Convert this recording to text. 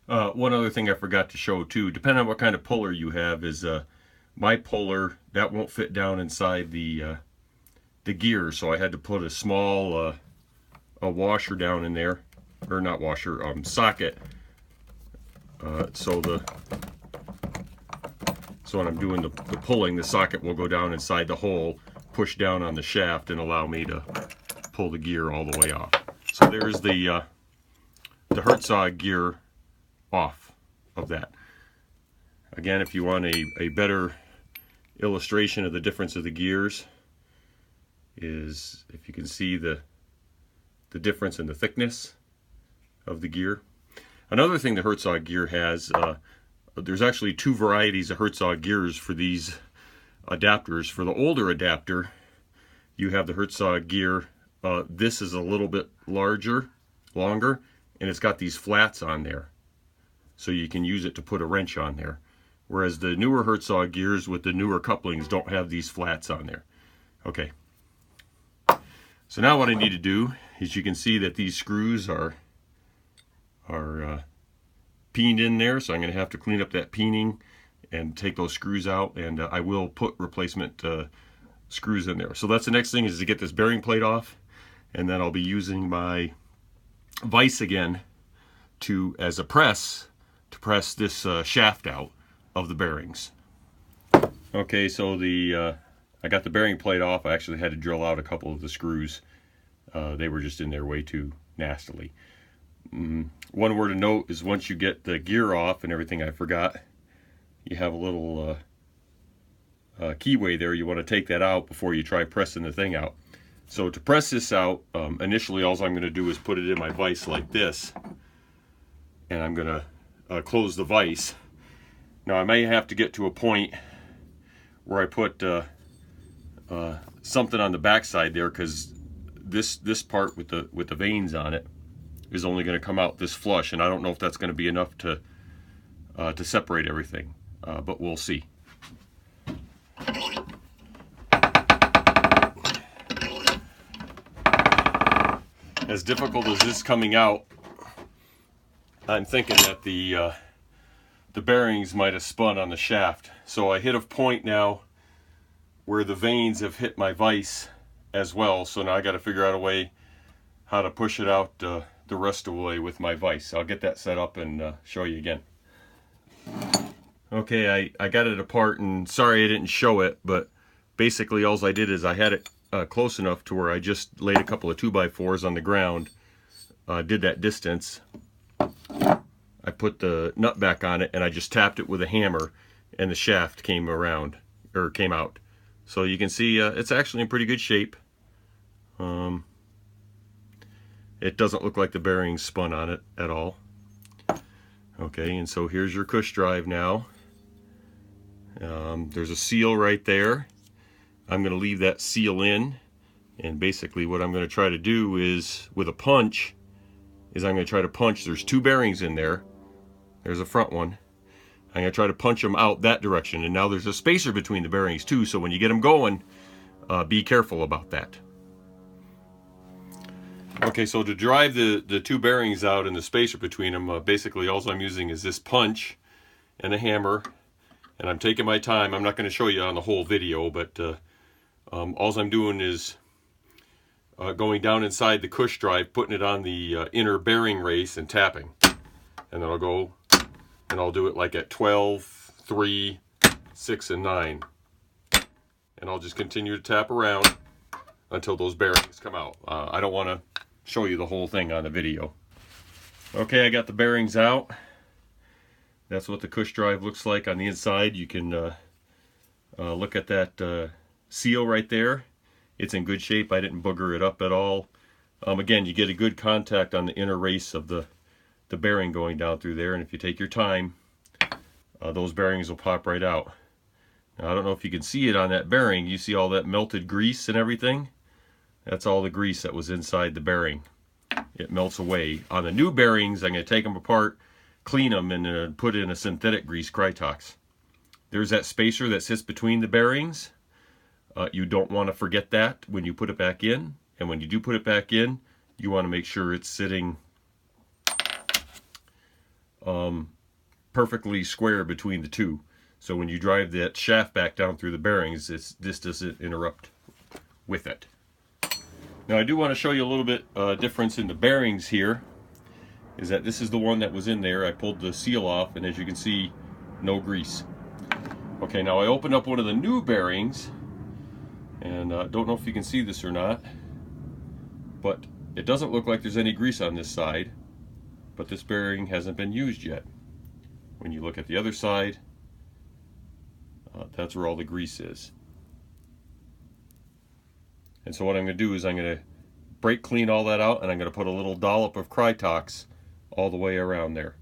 One other thing I forgot to show too, depending on what kind of puller you have, is my puller that won't fit down inside the gear, so I had to put a small a washer down in there, or not washer, socket. So when I'm doing the pulling, the socket will go down inside the hole, push down on the shaft, and allow me to pull the gear all the way off. So there's the Herzog gear off of that. Again, if you want a better illustration of the difference of the gears, is if you can see the difference in the thickness of the gear. Another thing the Herzog gear has, there's actually two varieties of Herzog gears for these adapters. For the older adapter, you have the Herzog gear. This is a little bit longer, and it's got these flats on there, so you can use it to put a wrench on there. Whereas the newer Herzog gears with the newer couplings don't have these flats on there. Okay. So now what I need to do is, you can see that these screws are peened in there, so I'm going to have to clean up that peening and take those screws out, and I will put replacement screws in there. So that's the next thing, is to get this bearing plate off, and then I'll be using my vise again as a press to press this shaft out of the bearings. Okay, so I got the bearing plate off. I actually had to drill out a couple of the screws. They were just in there way too nastily. One word of note is, once you get the gear off and everything, I forgot, you have a little keyway there. You want to take that out before you try pressing the thing out. So to press this out, initially all I'm going to do is put it in my vise like this, and I'm going to close the vise. Now I may have to get to a point where I put something on the backside there, because this part with the vanes on it is only going to come out this flush, and I don't know if that's going to be enough to separate everything, but we'll see. As difficult as this coming out, I'm thinking that the bearings might have spun on the shaft. So I hit a point now where the vanes have hit my vise as well. So now I got to figure out a way how to push it out the rest of the way with my vise. I'll get that set up and show you again. Okay, I got it apart, and sorry I didn't show it, but basically all I did is I had it close enough to where I just laid a couple of 2x4s on the ground, did that distance. I put the nut back on it, and I just tapped it with a hammer, and the shaft came out. So you can see it's actually in pretty good shape. It doesn't look like the bearings spun on it at all. Okay, and so here's your Cush drive now. There's a seal right there. I'm going to leave that seal in, and basically what I'm going to try to do is, with a punch, I'm going to try to punch. There's two bearings in there. There's a front one. I'm going to try to punch them out that direction, and now there's a spacer between the bearings too, so when you get them going, be careful about that. Okay, so to drive the two bearings out and the spacer between them, basically all I'm using is this punch and a hammer, and I'm taking my time. I'm not going to show you on the whole video, but all I'm doing is going down inside the Cush drive, putting it on the inner bearing race and tapping. And then I'll go and I'll do it like at 12, 3, 6, and 9. And I'll just continue to tap around until those bearings come out. I don't want to show you the whole thing on the video. Okay, I got the bearings out. That's what the Cush drive looks like on the inside. You can look at that seal right there. It's in good shape. I didn't booger it up at all. Again, you get a good contact on the inner race of the bearing going down through there, and if you take your time, those bearings will pop right out. Now, I don't know if you can see it on that bearing. You see all that melted grease and everything? That's all the grease that was inside the bearing. It melts away. On the new bearings, I'm going to take them apart, clean them, and put in a synthetic grease Krytox. There's that spacer that sits between the bearings. You don't want to forget that when you put it back in. And when you do put it back in, you want to make sure it's sitting perfectly square between the two. So when you drive that shaft back down through the bearings, this doesn't interrupt with it. Now I do want to show you a little bit difference in the bearings here. Is that this is the one that was in there. I pulled the seal off, and as you can see, no grease. Okay, now I opened up one of the new bearings, and don't know if you can see this or not, but it doesn't look like there's any grease on this side, but this bearing hasn't been used yet. When you look at the other side, that's where all the grease is. And so what I'm going to do is I'm going to brake clean all that out, and I'm going to put a little dollop of Krytox all the way around there.